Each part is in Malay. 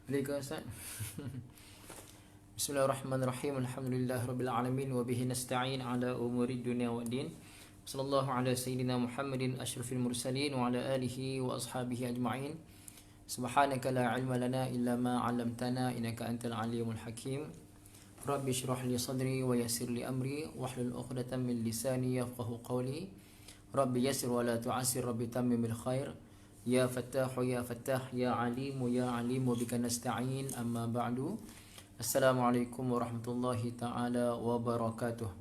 Boleh ke Ustaz? Bismillahirrahmanirrahim. Alhamdulillahirabbil alamin wa bihi nasta'in ala umuri dunya waddin. Sallallahu ala sayyidina Muhammadin asyrafil mursalin wa ala alihi wa ashabihi ajma'in. Subhanaka la ilma lana illa ma 'allamtana innaka antal alimul hakim. Rabbi shrah li sadri wa yassir li amri wahlul 'uqdatam min lisani yafqahu qawli. Rabbi yassir wa la tu'assir, Rabbi tammim bil khair. Ya Fattahu ya Fattah ya Alimu ya Alimu bika nasta'in, amma ba'du. Assalamualaikum warahmatullahi ta'ala wabarakatuh.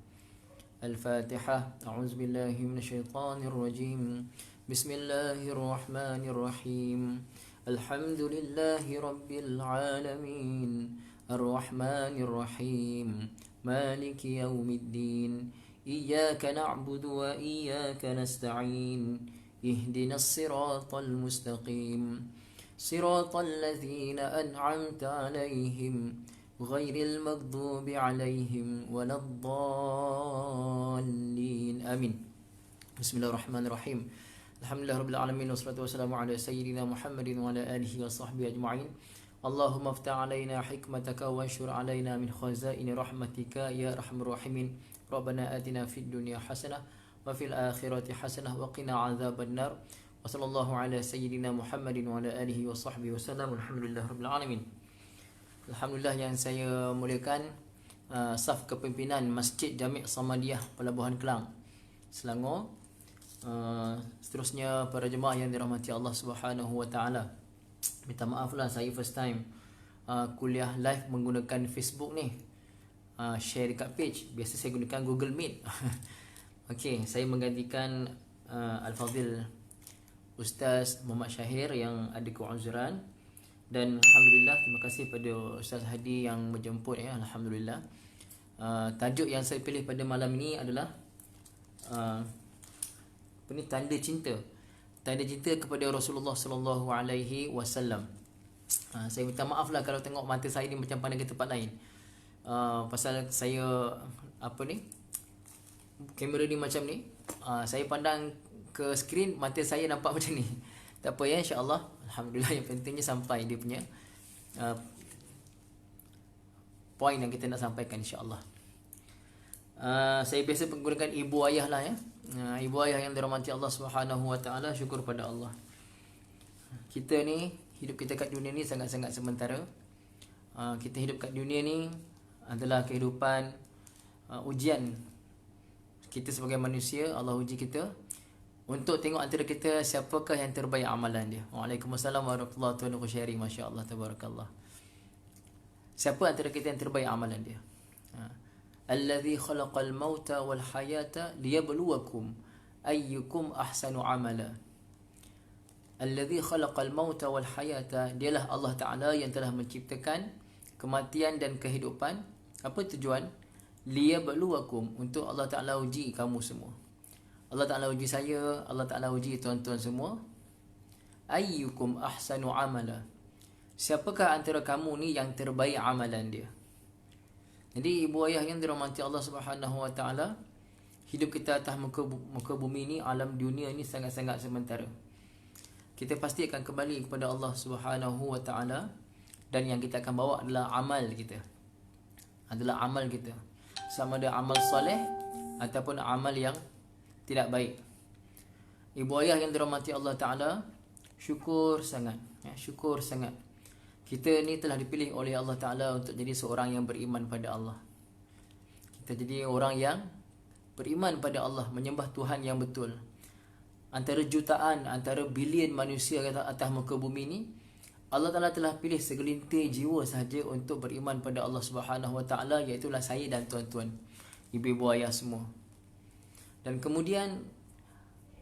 Al-Fatihah. A'udzubillahi minasyaitanir rajim. Bismillahirrahmanirrahim. Alhamdulillahi rabbil alamin. Ar-Rahmanir Rahim. Maliki yaumiddin. Iyyaka na'budu wa iyyaka nasta'in. اهدنا الصراط المستقيم صراط الذين أنعمت عليهم غير المغضوب عليهم ولا الضالين آمين. بسم الله الرحمن الرحيم. الحمد لله رب العالمين والصلاة والسلام على سيدنا محمد وعلى آله وصحبه أجمعين. اللهم افتح علينا حكمتك وانشر علينا من خزائن رحمتك يا أرحم الراحمين. ربنا آتنا في الدنيا حسنة وفي الآخرة حسنة وقنا عذاب النار. وصلى الله على سيدنا محمد وعلى آله وصحبه وسلم. Alhamdulillah Rabbil Alamin. Alhamdulillah yang saya muliakan, saf kepimpinan Masjid Jami' Samadiyah Pelabuhan Kelang, Selangor. Seterusnya para jemaah yang dirahmati Allah Subhanahu wa taala. Minta maaf lah, saya first time kuliah live menggunakan Facebook ni. Share dekat page. Biasa saya gunakan Google Meet. Okey, saya menggantikan Al-Fadhil Ustaz Muhammad Syahir yang ada keuzuran, dan alhamdulillah terima kasih pada Ustaz Hadi yang menjemput ya. Alhamdulillah. Tajuk yang saya pilih pada malam ini adalah tanda cinta. Tanda cinta kepada Rasulullah sallallahu alaihi wasallam. Saya minta maaf lah kalau tengok mata saya ni macam pandang ke tempat lain. Pasal saya kamera ni macam ni, saya pandang ke skrin, mata saya nampak macam ni. Tak apa ya, insya-Allah. Alhamdulillah, yang pentingnya sampai dia punya poin yang kita nak sampaikan, insya-Allah. Saya biasa menggunakan ibu ayah lah ya. Ibu ayah yang dirahmati Allah Subhanahu wa taala, syukur pada Allah. Kita ni, hidup kita kat dunia ni sangat-sangat sementara. Kita hidup kat dunia ni adalah kehidupan ujian. Kita sebagai manusia, Allah uji kita untuk tengok antara kita siapakah yang terbaik amalan dia. Waalaikumsalam warahmatullahi wabarakatuh. Syari, masya-Allah, tabarakallah. Siapa antara kita yang terbaik amalan dia? Allazi khalaqal mauta wal hayata liyabluwakum ayyukum ahsanu amala. Allazi khalaqal mauta wal hayata, dialah Allah Taala yang telah menciptakan kematian dan kehidupan. Apa tujuan? Liyabluwakum, untuk Allah Ta'ala uji kamu semua. Allah Ta'ala uji saya, Allah Ta'ala uji tuan-tuan semua. Ayyukum ahsanu amala, siapakah antara kamu ni yang terbaik amalan dia. Jadi ibu ayah yang dirahmati Allah Subhanahu wa taala, hidup kita atas muka bumi ni, alam dunia ni sangat-sangat sementara. Kita pasti akan kembali kepada Allah Subhanahu wa taala, dan yang kita akan bawa adalah amal kita. Sama ada amal soleh ataupun amal yang tidak baik. Ibu ayah yang dirahmati Allah Ta'ala, syukur sangat ya, syukur sangat. Kita ni telah dipilih oleh Allah Ta'ala untuk jadi seorang yang beriman pada Allah. Kita jadi orang yang beriman pada Allah, menyembah Tuhan yang betul. Antara jutaan, antara bilion manusia atas muka bumi ni, Allah Ta'ala telah pilih segelintir jiwa sahaja untuk beriman pada Allah Subhanahu wa taala, iaitu saya dan tuan-tuan, ibu-ibu ayah semua. Dan kemudian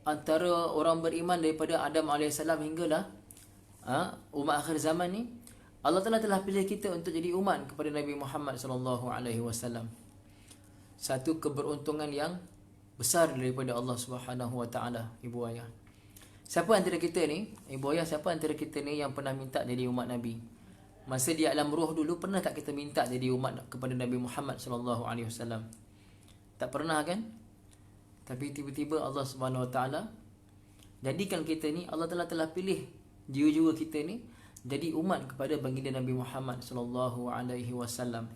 antara orang beriman daripada Adam AS hinggalah umat akhir zaman ni, Allah Ta'ala telah pilih kita untuk jadi umat kepada Nabi Muhammad sallallahu alaihi wasallam. Satu keberuntungan yang besar daripada Allah Subhanahu wa taala, ibu ayah. Siapa antara kita ni, ibu ayah, siapa antara kita ni yang pernah minta jadi umat Nabi? Masa di alam roh dulu, pernah tak kita minta jadi umat kepada Nabi Muhammad sallallahu alaihi wasallam? Tak pernah kan? Tapi tiba-tiba Allah Subhanahu wa taala jadikan kita ni, Allah Taala telah pilih jiwa-jiwa kita ni jadi umat kepada baginda Nabi Muhammad sallallahu alaihi wasallam.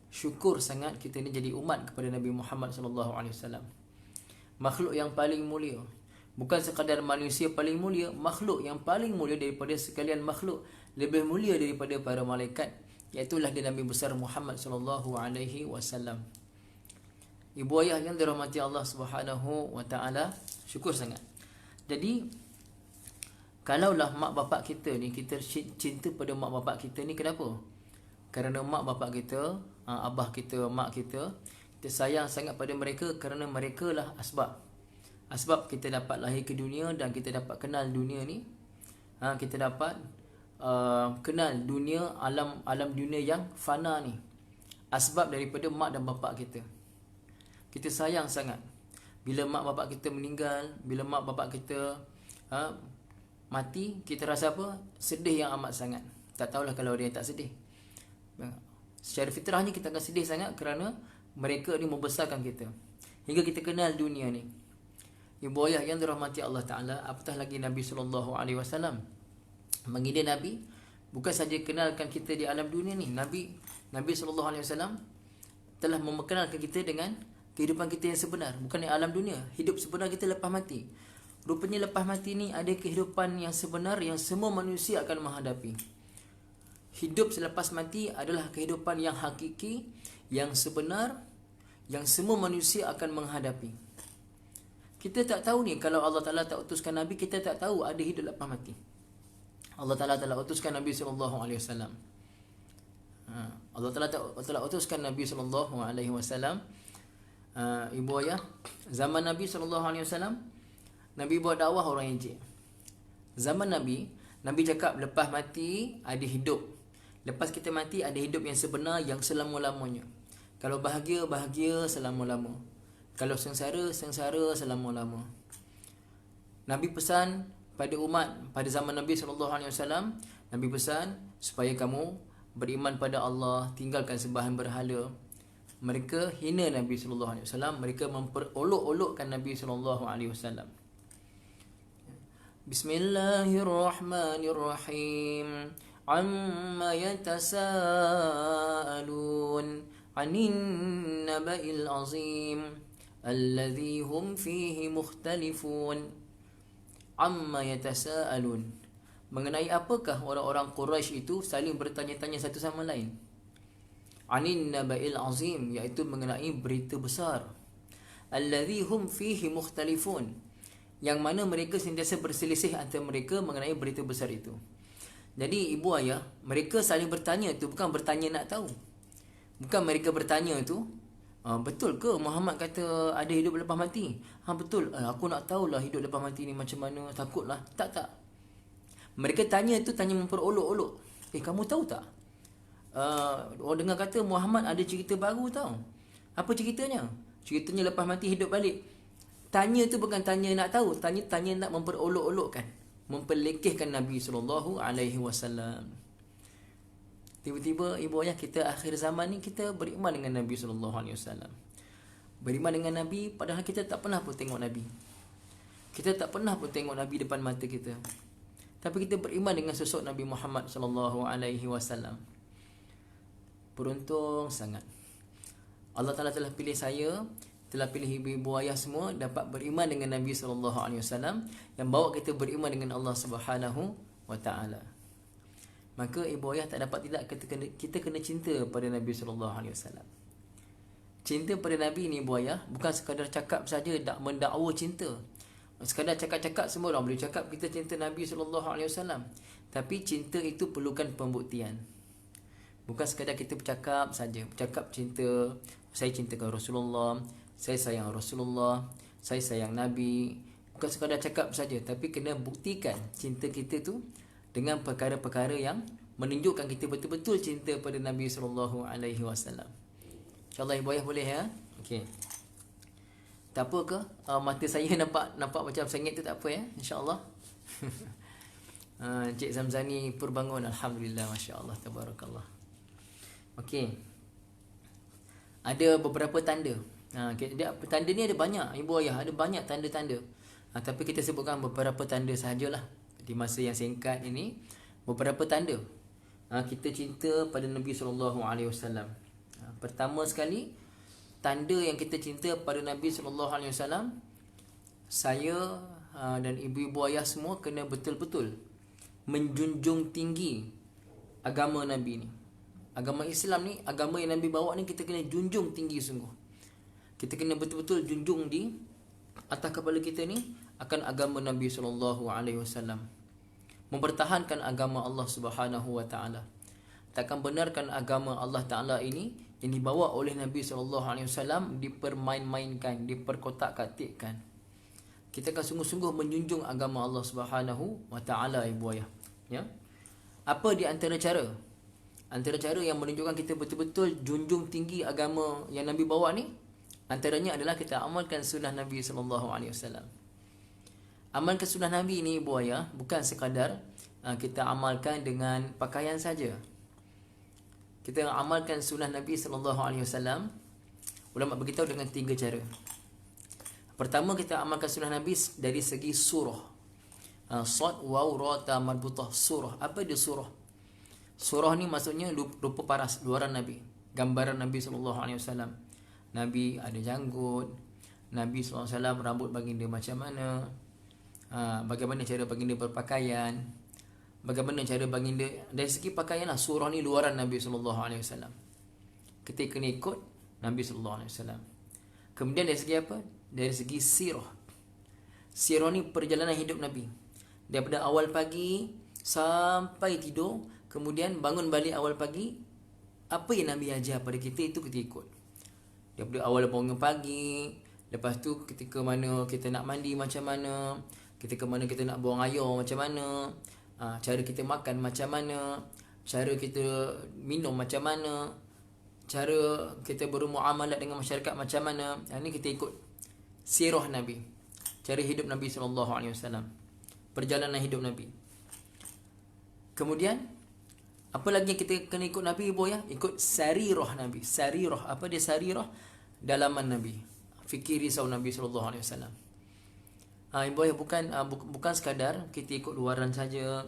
Syukur sangat kita ni jadi umat kepada Nabi Muhammad sallallahu alaihi wasallam. Makhluk yang paling mulia. Bukan sekadar manusia paling mulia, makhluk yang paling mulia daripada sekalian makhluk, lebih mulia daripada para malaikat, iaitu Nabi besar Muhammad sallallahu alaihi wasallam. Ibu ayah yang dirahmati Allah Subhanahu wa taala, syukur sangat. Jadi kalaulah mak bapak kita ni, kita cinta pada mak bapak kita ni, kenapa? Kerana mak bapak kita, abah kita, mak kita, kita sayang sangat pada mereka kerana mereka lah asbab kita dapat lahir ke dunia dan kita dapat kenal dunia ni. Kita dapat kenal dunia, alam dunia yang fana ni. Asbab daripada mak dan bapak kita. Kita sayang sangat. Bila mak bapak kita meninggal, bila mak bapak kita mati, kita rasa apa? Sedih yang amat sangat. Tak tahulah kalau dia tak sedih. Secara fitrahnya kita akan sedih sangat kerana mereka ni membesarkan kita hingga kita kenal dunia ni. Ibu ayah yang dirahmati Allah Ta'ala, apatah lagi Nabi SAW. Baginda Nabi bukan saja kenalkan kita di alam dunia ni. Nabi SAW telah memperkenalkan kita dengan kehidupan kita yang sebenar, bukan di alam dunia. Hidup sebenar kita lepas mati. Rupanya lepas mati ni ada kehidupan yang sebenar yang semua manusia akan menghadapi. Hidup selepas mati adalah kehidupan yang hakiki, yang sebenar, yang semua manusia akan menghadapi. Kita tak tahu ni, kalau Allah Ta'ala tak utuskan Nabi, kita tak tahu ada hidup lepas mati. Allah Ta'ala telah utuskan Nabi SAW. Allah Ta'ala telah utuskan Nabi SAW. Ibu ayah, zaman Nabi SAW, Nabi buat dakwah orang Ejek. Zaman Nabi cakap lepas mati ada hidup. Lepas kita mati ada hidup yang sebenar, yang selama-lamanya. Kalau bahagia, bahagia selama-lama. Kalau sengsara, sengsara selama-lama. Nabi pesan pada umat pada zaman Nabi SAW, Nabi pesan supaya kamu beriman pada Allah, tinggalkan sembahan berhala. Mereka hina Nabi SAW, mereka memperolok-olokkan Nabi SAW. Bismillahirrahmanirrahim. Amma yatasaalun 'anil naba'il 'azim alladhi hum fihi mukhtalifun. Amma yatasaalun. Mengenai apakah orang-orang Quraisy itu saling bertanya-tanya satu sama lain? 'Anil naba'il 'azim, iaitu mengenai berita besar. Alladhi hum fihi mukhtalifun, yang mana mereka sentiasa berselisih antara mereka mengenai berita besar itu. Jadi ibu ayah, mereka saling bertanya tu bukan bertanya nak tahu. Bukan mereka bertanya tu, betul ke Muhammad kata ada hidup lepas mati? Betul. Aku nak tahulah hidup lepas mati ni macam mana, takutlah. Tak. Mereka tanya tu tanya memperolok-olok. Kamu tahu tak? Orang dengar kata Muhammad ada cerita baru tau. Apa ceritanya? Ceritanya lepas mati hidup balik. Tanya tu bukan tanya nak tahu, tanya nak memperolok-olokkan, memperlekehkan Nabi SAW. Tiba-tiba ibu ayah kita akhir zaman ni kita beriman dengan Nabi SAW. Beriman dengan Nabi padahal kita tak pernah pun tengok Nabi. Kita tak pernah pun tengok Nabi depan mata kita. Tapi kita beriman dengan sosok Nabi Muhammad SAW. Beruntung sangat. Allah Ta'ala telah pilih saya, telah pilih ibu-ibu ayah semua dapat beriman dengan Nabi SAW, yang bawa kita beriman dengan Allah Subhanahu wa taala. Maka ibu ayah tak dapat tidak kita kena cinta pada Nabi SAW. Cinta pada Nabi ni ibu ayah bukan sekadar cakap saja, mendakwa cinta. Sekadar cakap-cakap semua orang boleh cakap kita cinta Nabi SAW. Tapi cinta itu perlukan pembuktian. Bukan sekadar kita bercakap saja, bercakap cinta, saya cintakan Rasulullah, saya sayang Rasulullah, saya sayang Nabi. Bukan sekadar cakap saja, tapi kena buktikan cinta kita tu dengan perkara-perkara yang menunjukkan kita betul-betul cinta pada Nabi SAW. InsyaAllah ibu ayah boleh ya? Okey. Tak apa ke? Mata saya nampak macam sengit tu tak apa ya? InsyaAllah. Cik Zamzani Purbangun, alhamdulillah, masya-Allah, tabarakallah. Okey. Ada beberapa tanda. Tanda ni ada banyak ibu ayah, ada banyak tanda-tanda. Tapi kita sebutkan beberapa tanda sahajalah di masa yang singkat ini. beberapa tanda kita cinta pada Nabi SAW. Pertama sekali, tanda yang kita cinta pada Nabi SAW, saya dan ibu-ibu ayah semua kena betul-betul menjunjung tinggi agama Nabi ni. Agama Islam ni, agama yang Nabi bawa ni, kita kena junjung tinggi sungguh. Kita kena betul-betul junjung di atas kepala kita ni akan agama Nabi SAW. Mempertahankan agama Allah Subhanahu Wa Taala. Takkan benarkan agama Allah Taala ini yang dibawa oleh Nabi SAW dipermain-mainkan, diperkotak-katikkan. Kita akan sungguh-sungguh menjunjung agama Allah Subhanahu Wa Taala, ibu ayah. Ya. Apa di antara cara? Antara cara yang menunjukkan kita betul-betul junjung tinggi agama yang Nabi bawa ni, antaranya adalah kita amalkan sunnah Nabi SAW. Amalkan sunnah Nabi ni, ibu ayah, bukan sekadar kita amalkan dengan pakaian saja. Kita amalkan sunnah Nabi SAW, ulama beritahu dengan 3 cara. Pertama, kita amalkan sunnah Nabi dari segi surah. Sad, waw, ra, ta, marbutah. Surah. Apa dia surah? Surah ni maksudnya rupa paras, luaran Nabi. Gambaran Nabi SAW. Nabi ada janggut. Nabi SAW rambut baginda macam mana. Bagaimana cara baginda berpakaian. Bagaimana cara baginda. Dari segi pakaian lah, surah ni luaran Nabi SAW. Kita kena ikut Nabi SAW. Kemudian dari segi apa? Dari segi sirah. Sirah ni perjalanan hidup Nabi. Daripada awal pagi sampai tidur. Kemudian bangun balik awal pagi. Apa yang Nabi ajar pada kita, itu kita ikut. Daripada awal bangun pagi. Lepas tu ketika mana kita nak mandi macam mana. Ketika mana kita nak buang air macam mana. Cara kita makan macam mana. Cara kita minum macam mana. Cara kita bermuamalat dengan masyarakat macam mana. Ini kita ikut sirah Nabi. Cara hidup Nabi SAW. Perjalanan hidup Nabi. Kemudian apa lagi yang kita kena ikut Nabi, ibu ya? Ikut sarirah Nabi. Sarirah. Apa dia sarirah? Dalaman Nabi. Fikir risau Nabi SAW. Ibu ya, bukan sekadar kita ikut luaran saja.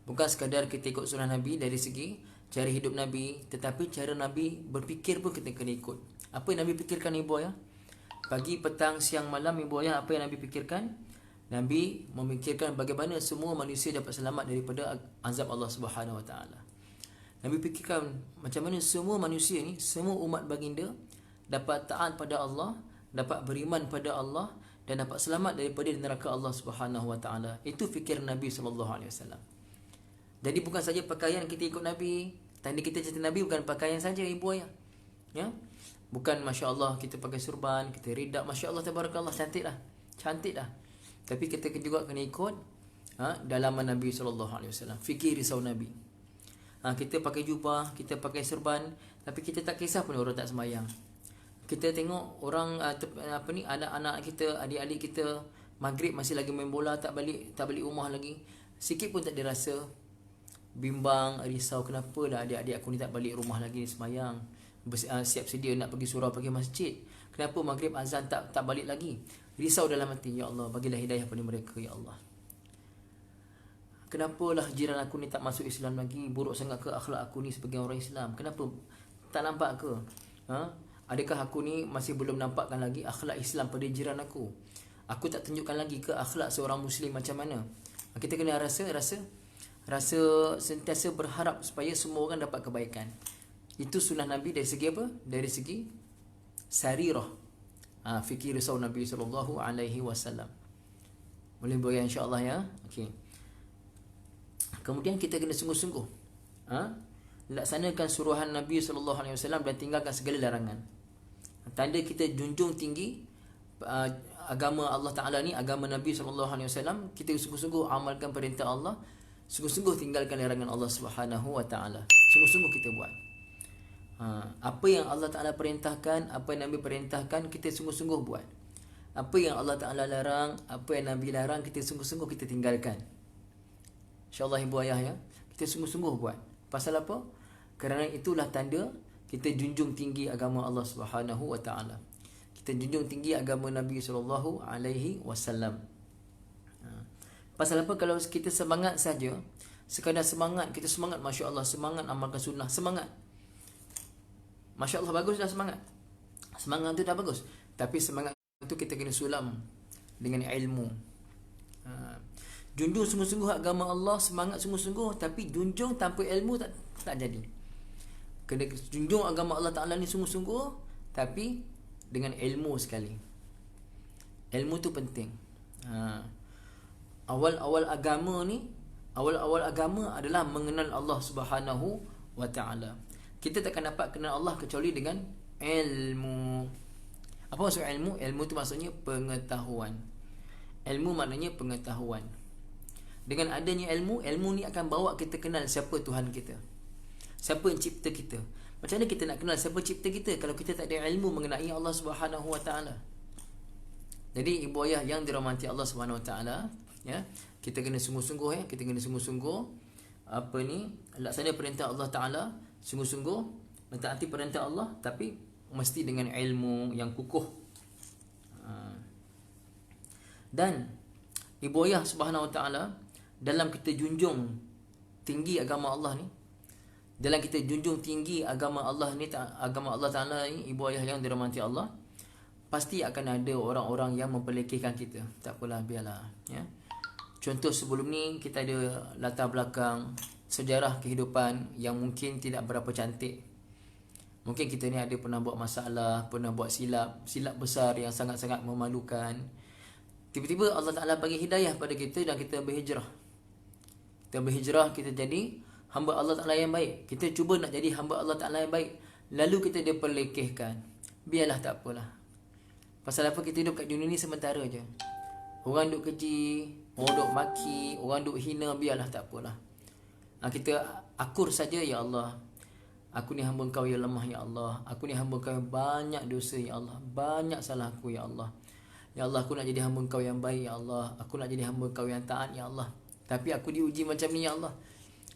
Bukan sekadar kita ikut sunnah Nabi dari segi cara hidup Nabi, tetapi cara Nabi berfikir pun kita kena ikut. Apa yang Nabi fikirkan, ibu ya? Pagi, petang, siang, malam, ibu ya, apa yang Nabi fikirkan? Nabi memikirkan bagaimana semua manusia dapat selamat daripada azab Allah Subhanahu Wa Taala. Nabi fikirkan macam mana semua manusia ni, semua umat baginda dapat taat pada Allah, dapat beriman pada Allah dan dapat selamat daripada neraka Allah Subhanahu Wa Taala. Itu fikir Nabi SAW. Jadi bukan saja pakaian kita ikut Nabi. Tanda kita cinta Nabi bukan pakaian saja, ibu ayah. Ya. Bukan masya-Allah kita pakai surban, kita ridak, masya-Allah tabarakallah, cantiklah. Cantiklah. Tapi kita juga kena ikut dalaman Nabi SAW. Fikir risau Nabi. Kita pakai jubah, kita pakai serban, tapi kita tak kisah pun orang tak sembahyang. Kita tengok orang anak-anak kita, adik-adik kita maghrib masih lagi main bola, tak balik rumah lagi. Sikit pun tak ada rasa bimbang, risau, kenapa dah adik-adik aku ni tak balik rumah lagi ni sembahyang. Siap sedia nak pergi surau, pergi masjid. Kenapa maghrib azan tak balik lagi? Risau dalam hati, ya Allah, bagilah hidayah pada mereka, ya Allah. Kenapalah jiran aku ni tak masuk Islam lagi? Buruk sangat ke akhlak aku ni sebagai orang Islam? Kenapa? Tak nampak ke? Adakah aku ni masih belum nampakkan lagi akhlak Islam pada jiran aku? Aku tak tunjukkan lagi ke akhlak seorang Muslim macam mana? Kita kena rasa sentiasa berharap supaya semua orang dapat kebaikan. Itu sunnah Nabi dari segi apa? Dari segi sarirah. Fikir risau Nabi SAW. Boleh boleh insya-Allah ya. Okey. Kemudian kita kena sungguh-sungguh laksanakan suruhan Nabi SAW dan tinggalkan segala larangan. Tanda kita junjung tinggi agama Allah Ta'ala ni, agama Nabi SAW, kita sungguh-sungguh amalkan perintah Allah, sungguh-sungguh tinggalkan larangan Allah Subhanahu Wa Ta'ala. Sungguh-sungguh kita buat apa yang Allah Ta'ala perintahkan, apa yang Nabi perintahkan, kita sungguh-sungguh buat. Apa yang Allah Ta'ala larang, apa yang Nabi larang, kita sungguh-sungguh kita tinggalkan. InsyaAllah ibu ayah ya, kita sungguh-sungguh buat. Pasal apa? Kerana itulah tanda kita junjung tinggi agama Allah Subhanahu Wa Ta'ala. Kita junjung tinggi agama Nabi SAW. Pasal apa? Kalau kita semangat saja Sekadar semangat, kita semangat, Masya Allah, semangat amalkan sunnah, semangat. Masya Allah, bagus dah semangat. Semangat tu dah bagus. Tapi semangat tu kita kena sulam dengan ilmu. Junjung sungguh-sungguh agama Allah, semangat sungguh-sungguh, tapi junjung tanpa ilmu tak jadi. Kena junjung agama Allah Ta'ala ni sungguh-sungguh, tapi dengan ilmu sekali. Ilmu tu penting. Awal-awal agama ni, awal-awal agama adalah mengenal Allah Subhanahu wa Ta'ala. Kita takkan dapat kenal Allah kecuali dengan ilmu. Apa maksud ilmu? Ilmu tu maksudnya pengetahuan. Ilmu maknanya pengetahuan. Dengan adanya ilmu, ilmu ni akan bawa kita kenal siapa Tuhan kita, siapa yang cipta kita. Macam mana kita nak kenal siapa cipta kita kalau kita tak ada ilmu mengenai Allah Subhanahu wa Ta'ala? Jadi ibu ayah yang dirahmati Allah Subhanahu wa Ta'ala, ya, kita kena sungguh-sungguh, kita kena sungguh-sungguh laksana perintah Allah Ta'ala, sungguh-sungguh mentaati perintah Allah, tapi mesti dengan ilmu yang kukuh. Dan ibu ayah Subhanahu wa Ta'ala, dalam kita junjung tinggi agama Allah ni, dalam kita junjung tinggi agama Allah ni, agama Allah Ta'ala ni, ibu ayah yang dirahmati Allah, pasti akan ada orang-orang yang memperlekehkan kita. Tak apalah, biarlah, ya. Contoh sebelum ni kita ada latar belakang sejarah kehidupan yang mungkin tidak berapa cantik. Mungkin kita ni ada pernah buat masalah, pernah buat silap besar yang sangat-sangat memalukan. Tiba-tiba Allah Ta'ala bagi hidayah pada kita dan kita berhijrah. Kita berhijrah, kita jadi hamba Allah Ta'ala yang baik. Kita cuba nak jadi hamba Allah Ta'ala yang baik, lalu kita diperlekehkan. Biarlah, tak apalah. Pasal apa? Kita hidup kat dunia ni sementara je. Orang duk keji, orang duk maki, orang duk hina, biarlah, tak apalah. Kita akur saja, ya Allah, aku ni hamba Engkau yang lemah, ya Allah. Aku ni hamba Engkau yang banyak dosa, ya Allah. Banyak salah aku, ya Allah. Ya Allah, aku nak jadi hamba Engkau yang baik, ya Allah. Aku nak jadi hamba Engkau yang taat, ya Allah. Tapi aku diuji macam ni, ya Allah.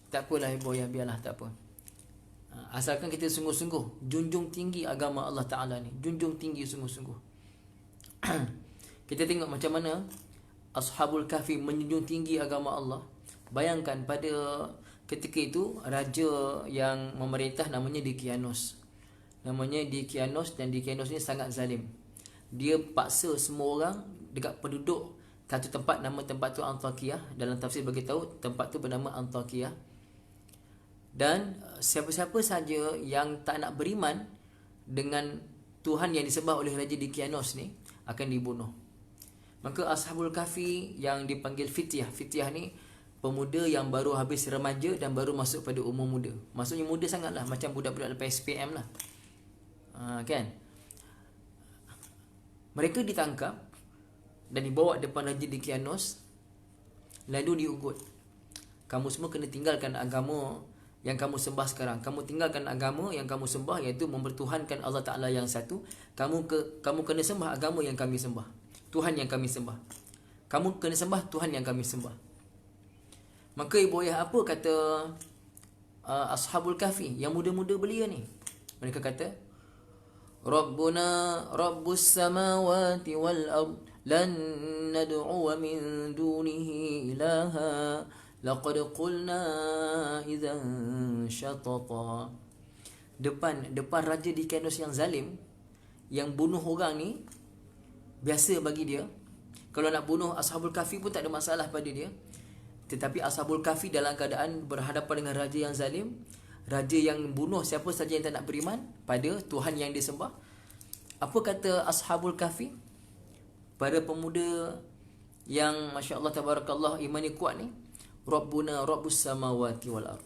Tak apalah ibu ayah, biarlah, tak apa. Asalkan kita sungguh-sungguh junjung tinggi agama Allah Ta'ala ni. Junjung tinggi sungguh-sungguh. Kita tengok macam mana Ashabul Kahfi menjunjung tinggi agama Allah. Bayangkan pada ketika itu, raja yang memerintah namanya Dqianos. Namanya Dqianos, dan Dqianos ni sangat zalim. Dia paksa semua orang dekat penduduk satu tempat, nama tempat tu Antakya. Dalam tafsir bagi tahu tempat tu bernama Antakya. Dan siapa-siapa saja yang tak nak beriman dengan Tuhan yang disembah oleh Raja Dqianos ni akan dibunuh. Maka Ashabul Kahfi yang dipanggil Fityah, Fityah ni pemuda yang baru habis remaja dan baru masuk pada umur muda. Maksudnya muda sangatlah, macam budak-budak lepas SPM lah. Kan? Mereka ditangkap dan dibawa depan Raja Dqianos, lalu diugut. Kamu semua kena tinggalkan agama yang kamu sembah sekarang. Kamu tinggalkan agama yang kamu sembah, iaitu mempertuhankan Allah Ta'ala yang satu. Kamu kena sembah agama yang kami sembah, Tuhan yang kami sembah. Kamu kena sembah Tuhan yang kami sembah. Maka ibu ayah, apa kata Ashabul Kahfi yang muda-muda belia ni? Mereka kata, Rabbuna Rabbus samawati wal ard, lan nad'u min dunihi ilaha, laqad qulna idzan syatata. Depan Raja Dqianos yang zalim, yang bunuh orang ni biasa bagi dia. Kalau nak bunuh Ashabul Kahfi pun tak ada masalah pada dia. Tetapi Ashabul Kahfi dalam keadaan berhadapan dengan raja yang zalim, raja yang bunuh siapa saja yang tak nak beriman pada Tuhan yang disembah. Apa kata Ashabul Kahfi? Para pemuda yang Masya Allah Tabarakallah imannya kuat ni, Rabbuna Rabbus samawati wal ard.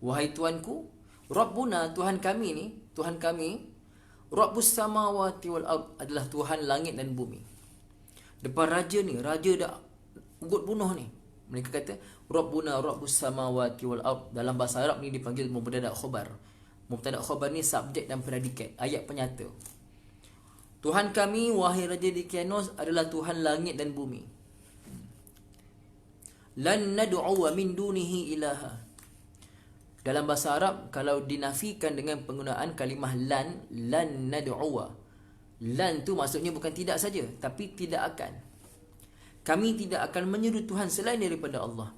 Wahai Tuanku, Rabbuna, Tuhan kami ni, Tuhan kami, Rabbus samawati wal ard, adalah Tuhan langit dan bumi. Depan raja ni, raja dah ugut bunuh ni, mereka kata Rabbuna Rabbus samawati wal ard. Dalam bahasa Arab ni dipanggil mubtada khabar. Mubtada khabar ni subjek dan predikat, ayat penyata. Tuhan kami, wahai Raja Dqianos, adalah Tuhan langit dan bumi. Lan nad'u min dunihi ilaha. Dalam bahasa Arab, kalau dinafikan dengan penggunaan kalimah lan nad'u. Lan tu maksudnya bukan tidak saja, tapi tidak akan. Kami tidak akan menyeru Tuhan selain daripada Allah.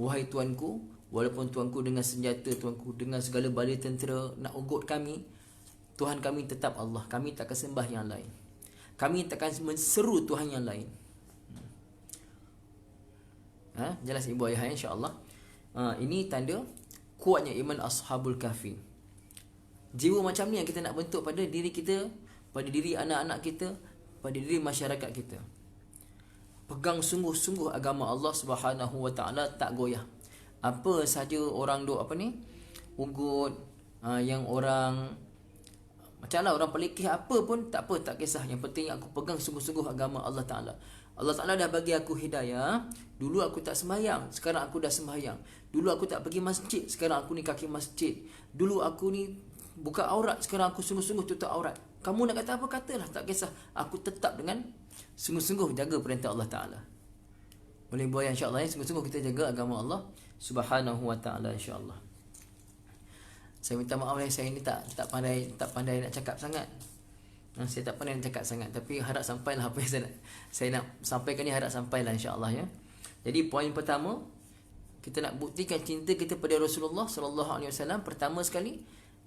wahai tuanku, walaupun tuanku dengan senjata, tuanku dengan segala bala tentera nak ugut kami, Tuhan kami tetap Allah. Kami takkan sembah yang lain. Kami takkan menseru Tuhan yang lain. Jelas ibu ayah, insya-Allah. Ini tanda kuatnya iman Ashabul Kahfi. Jiwa macam ni yang kita nak bentuk pada diri kita, pada diri anak-anak kita, pada diri masyarakat kita. Pegang sungguh-sungguh agama Allah Subhanahu Wa Taala, tak goyah. Apa saja orang duk ugut, yang orang macamlah orang pelikih apa pun tak apa, tak kisah. Yang penting aku pegang sungguh-sungguh agama Allah Taala. Allah Ta'ala dah bagi aku hidayah. Dulu aku tak sembahyang, sekarang aku dah sembahyang. Dulu aku tak pergi masjid, sekarang aku ni kaki masjid. Dulu aku ni buka aurat, sekarang aku sungguh-sungguh tutup aurat. Kamu nak kata apa, katalah, tak kisah. Aku tetap dengan sungguh-sungguh jaga perintah Allah Ta'ala. Boleh buat insya-Allah, sungguh-sungguh kita jaga agama Allah Subhanahu Wa Ta'ala, insya-Allah. Saya minta maaf saya ni tak pandai nak cakap sangat. Saya tak pandai nak cakap sangat, tapi harap sampailah apa yang saya nak sampaikan ni, harap sampailah insya-Allah ya. Jadi poin pertama, kita nak buktikan cinta kita pada Rasulullah sallallahu alaihi wasallam. Pertama sekali,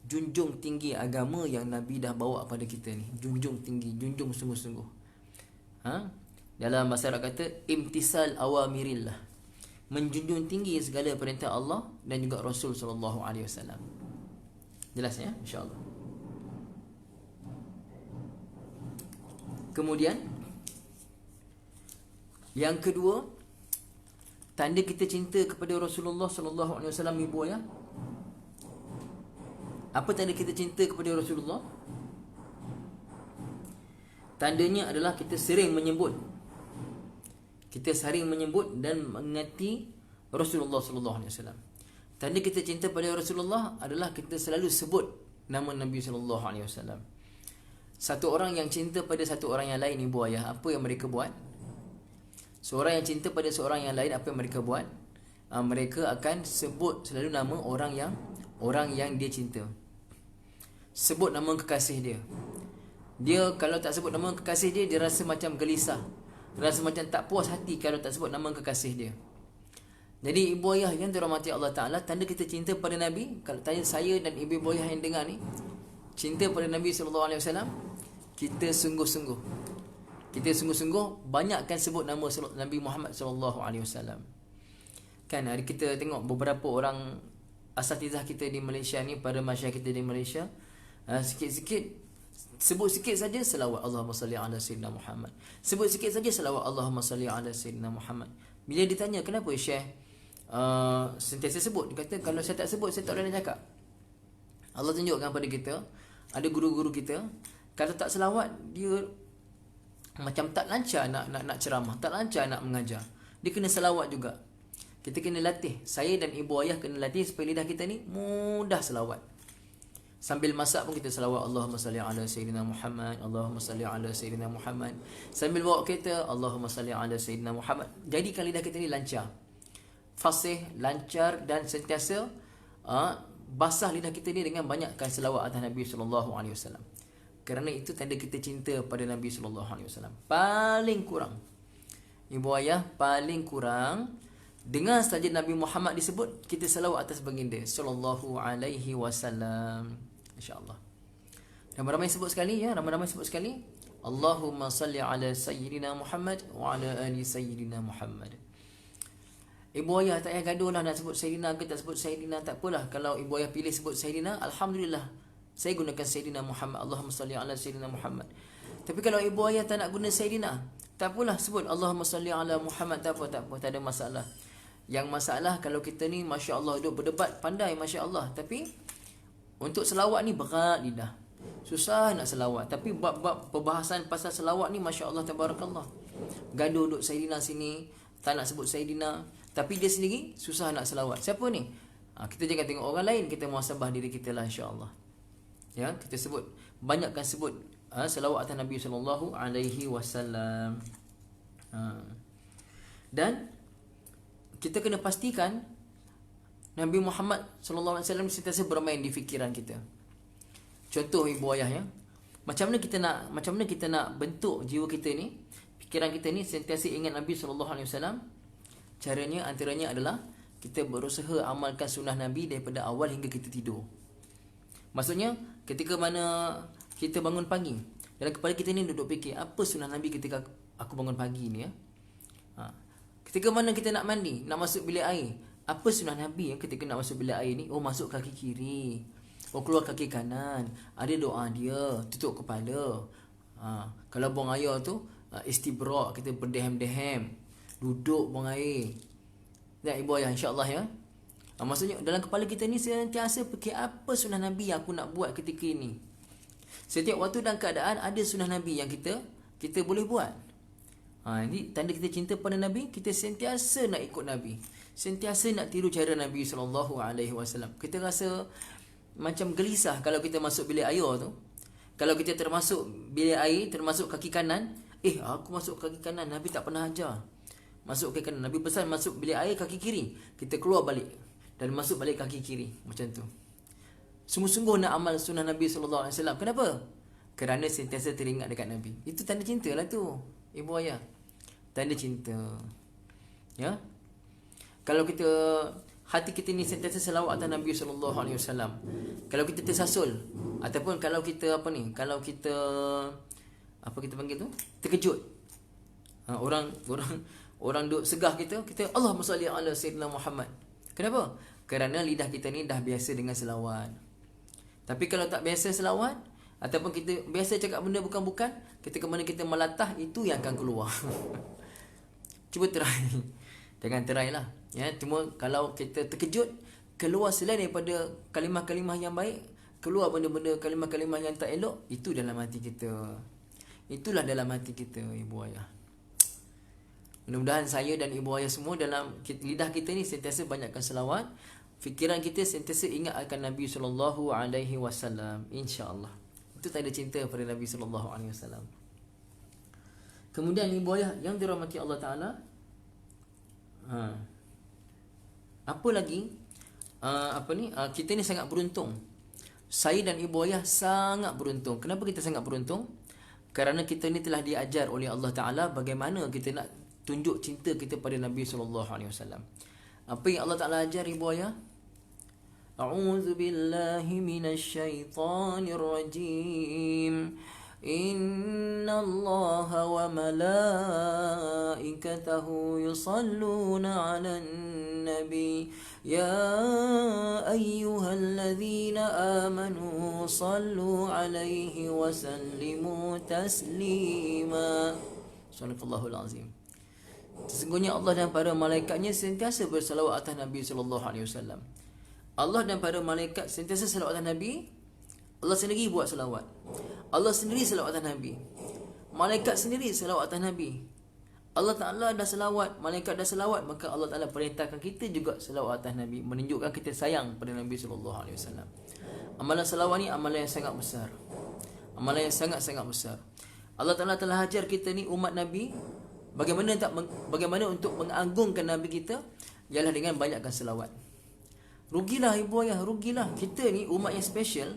junjung tinggi agama yang Nabi dah bawa pada kita ni. Junjung tinggi, junjung sungguh-sungguh. Dalam bahasa Arab kata imtisal awamirillah. Menjunjung tinggi segala perintah Allah dan juga Rasul sallallahu alaihi wasallam. Jelas ya, insya-Allah. Kemudian yang kedua, tanda kita cinta kepada Rasulullah sallallahu alaihi wasallam, ibu ayah. Apa tanda kita cinta kepada Rasulullah? Tandanya adalah kita sering menyebut. Kita sering menyebut dan mengingati Rasulullah sallallahu alaihi wasallam. Tanda kita cinta pada Rasulullah adalah kita selalu sebut nama Nabi sallallahu alaihi wasallam. Satu orang yang cinta pada satu orang yang lain, ibu ayah, apa yang mereka buat? Seorang yang cinta pada seorang yang lain, apa yang mereka buat? Mereka akan sebut selalu nama orang yang dia cinta. Sebut nama kekasih dia. Dia kalau tak sebut nama kekasih dia, dia rasa macam gelisah, rasa macam tak puas hati kalau tak sebut nama kekasih dia. Jadi ibu ayah yang dirahmati Allah Ta'ala, tanda kita cinta pada Nabi, kalau tanya saya dan ibu ayah yang dengar ni, cinta pada Nabi SAW, kita sungguh-sungguh banyakkan sebut nama Nabi Muhammad SAW. Kan hari kita tengok beberapa orang asatizah kita di Malaysia ni, para masyayikh kita di Malaysia, sikit-sikit sebut sikit saja selawat Allahumma salli ala sayyidina Muhammad. Sebut sikit saja selawat Allahumma salli ala sayyidina Muhammad. Bila ditanya kenapa Syekh sentiasa sebut, dia kata kalau saya tak sebut saya tak boleh nak cakap. Allah tunjukkan pada kita, ada guru-guru kita kalau tak selawat, dia macam tak lancar nak ceramah, tak lancar nak mengajar. Dia kena selawat juga. Kita kena latih. Saya dan ibu ayah kena latih supaya lidah kita ni mudah selawat. Sambil masak pun kita selawat Allahumma salli ala sayyidina Muhammad, Allahumma salli ala sayyidina Muhammad. Sambil bawa kereta, Allahumma salli ala sayyidina Muhammad. Jadikan lidah kita ni lancar, fasih, lancar, dan sentiasa basah lidah kita ni dengan banyakkan selawat atas Nabi sallallahu alaihi wasallam. Kerana itu tanda kita cinta pada Nabi sallallahu alaihi wasallam. Paling kurang, ibu ayah, paling kurang dengar saja Nabi Muhammad disebut, kita selawat atas baginda sallallahu alaihi wasallam, insya-Allah. Ramai-ramai sebut sekali ya, ramai-ramai sebut sekali. Allahumma salli ala sayyidina Muhammad wa ala ali sayyidina Muhammad. Ibu ayah tak payah gaduh lah nak sebut Sayyidina ke tak sebut Sayyidina, tak apalah. Kalau ibu ayah pilih sebut Sayyidina, alhamdulillah, saya gunakan Sayyidina Muhammad, Allahumma salli ala Sayyidina Muhammad. Tapi kalau ibu ayah tak nak guna Sayyidina, tak apalah, sebut Allahumma salli ala Muhammad, tak apa, tak ada masalah. Yang masalah kalau kita ni Masya Allah duduk berdebat pandai, Masya Allah, tapi untuk selawat ni berat lidah, susah nak selawat. Tapi bab perbahasan pasal selawat ni Masya Allah tabarakallah, gaduh duduk Sayyidina sini, tak nak sebut Sayyidina, tapi dia sendiri susah nak selawat. Siapa ni? Kita jangan tengok orang lain, kita muhasabah diri kita lah, insya-Allah. Ya, kita sebut, banyakkan sebut selawat atas Nabi sallallahu alaihi wasallam. Dan kita kena pastikan Nabi Muhammad sallallahu alaihi wasallam sentiasa bermain di fikiran kita. Contoh ibu ayah ya, macam mana kita nak bentuk jiwa kita ni, fikiran kita ni sentiasa ingat Nabi sallallahu alaihi wasallam. Caranya antaranya adalah kita berusaha amalkan sunnah Nabi daripada awal hingga kita tidur. Maksudnya ketika mana kita bangun pagi, dalam kepala kita ni duduk fikir apa sunnah Nabi ketika aku bangun pagi ni ya. Ketika mana kita nak mandi, nak masuk bilik air, apa sunnah Nabi ketika nak masuk bilik air ni? Oh, masuk kaki kiri, oh keluar kaki kanan, ada doa dia, tutup kepala. Kalau buang air tu istibrak, kita berdehem-dehem, duduk buang air. Dan ibu ayah, insya-Allah ya. Maksudnya dalam kepala kita ni sentiasa fikir apa sunnah Nabi yang aku nak buat ketika ini. Setiap waktu dan keadaan ada sunnah Nabi yang kita boleh buat. Ini tanda kita cinta pada Nabi. Kita sentiasa nak ikut Nabi, sentiasa nak tiru cara Nabi SAW. Kita rasa macam gelisah kalau kita masuk bilik air tu. Kalau kita termasuk bilik air, termasuk kaki kanan, aku masuk kaki kanan, Nabi tak pernah ajar masuk kaki kanan. Nabi pesan masuk bilik air kaki kiri, kita keluar balik dan masuk balik kaki kiri. Macam tu. Sungguh-sungguh nak amal sunnah Nabi SAW. Kenapa? Kerana sentiasa teringat dekat Nabi. Itu tanda cinta lah tu, ibu ayah. Tanda cinta. Ya. Kalau kita, hati kita ni sentiasa selawat atas Nabi SAW. Kalau kita tersasul, ataupun kalau kita kalau kita kita panggil tu, terkejut, orang duk segah kita Allahumma salli ala sayyidina Muhammad. Kenapa? Kerana lidah kita ni dah biasa dengan selawat. Tapi kalau tak biasa selawat, ataupun kita biasa cakap benda bukan-bukan, ketika mana kita melatah, itu yang akan keluar. Cuba try. Jangan try lah ya. Cuma kalau kita terkejut, keluar selain daripada kalimah-kalimah yang baik, keluar benda-benda kalimah-kalimah yang tak elok, itu dalam hati kita. Itulah dalam hati kita, ibu ayah. Mudah-mudahan saya dan ibu ayah semua dalam lidah kita ni sentiasa banyakkan selawat, fikiran kita sentiasa ingat akan Nabi SAW, insya-Allah. Itu tanda cinta pada Nabi SAW. Kemudian ibu ayah yang dirahmati Allah Taala, apa lagi? Kita ni sangat beruntung. Saya dan ibu ayah sangat beruntung. Kenapa kita sangat beruntung? Kerana kita ni telah diajar oleh Allah Taala bagaimana kita nak tunjuk cinta kita pada Nabi SAW. Apa yang Allah Taala ajar ibu ayah? A'udzu billahi minasyaitonir rajim. Inna Allah wa malaikatahu yusalluna 'alan nabi ya ayyuhalladzina amanu sallu 'alaihi wa sallimu taslima. Subhanallahul azim. Sesungguhnya Allah dan para malaikatnya sentiasa bersalawat atas Nabi SAW. Allah dan para malaikat sentiasa salawat atas Nabi. Allah sendiri buat salawat. Allah sendiri salawat atas Nabi. Malaikat sendiri salawat atas Nabi. Allah Ta'ala dah salawat, malaikat dah salawat, maka Allah Ta'ala perintahkan kita juga salawat atas Nabi, menunjukkan kita sayang pada Nabi SAW. Amalan salawat ni amalan yang sangat besar. Amalan yang sangat-sangat besar. Allah Ta'ala telah ajar kita ni umat Nabi bagaimana untuk mengagungkan Nabi kita, ialah dengan banyakkan selawat. Rugilah ibu ayah, rugilah. Kita ni umat yang special.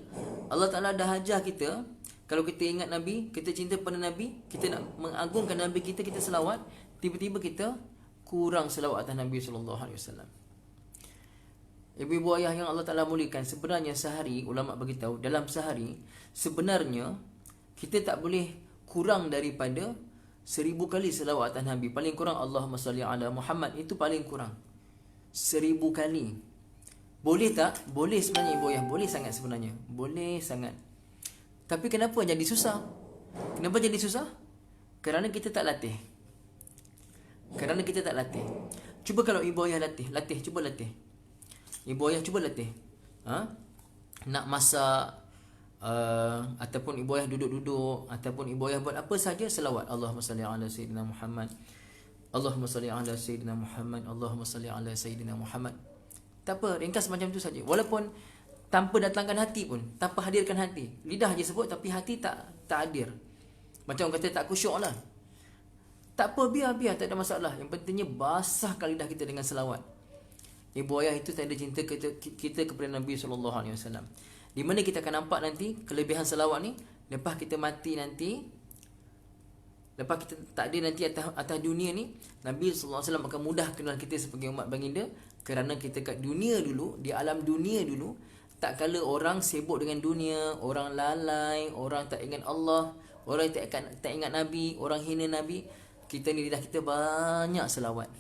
Allah Ta'ala dah ajar kita, kalau kita ingat Nabi, kita cinta pada Nabi, kita nak mengagungkan Nabi kita, kita selawat. Tiba-tiba kita kurang selawat atas Nabi SAW. Ibu-ibu ayah yang Allah Ta'ala muliakan, sebenarnya sehari, ulama' beritahu, dalam sehari, sebenarnya kita tak boleh kurang daripada 1000 kali selawat atas Nabi. Paling kurang Allahumma salli ala Muhammad, itu paling kurang 1000 kali. Boleh tak? Boleh sebenarnya ibu ayah, boleh sangat sebenarnya. Boleh sangat. Tapi kenapa jadi susah? Kenapa jadi susah? Kerana kita tak latih. Kerana kita tak latih. Cuba kalau ibu ayah latih, cuba latih. Ibu ayah cuba latih. Nak masak, ataupun ibu ayah duduk-duduk, ataupun ibu ayah buat apa saja, selawat Allahumma salli ala sayyidina Muhammad, Allahumma salli ala sayyidina Muhammad, Allahumma salli ala sayyidina Muhammad. Tak apa, ringkas macam tu saja. Walaupun tanpa datangkan hati pun, tanpa hadirkan hati, lidah je sebut tapi hati tak hadir. Macam orang kata tak khusyuk lah. Tak apa, biar tak ada masalah. Yang pentingnya basahkan lidah kita dengan selawat. Ibu ayah, itu tanda cinta kita kepada Nabi SAW. Di mana kita akan nampak nanti kelebihan selawat ni, lepas kita mati nanti, lepas kita tak ada nanti atas dunia ni, Nabi SAW akan mudah kenal kita sebagai umat baginda. Kerana kita kat dunia dulu, di alam dunia dulu, tak kala orang sibuk dengan dunia, orang lalai, orang tak ingat Allah, orang tak ingat Nabi, orang hina Nabi, kita ni lidah kita banyak selawat.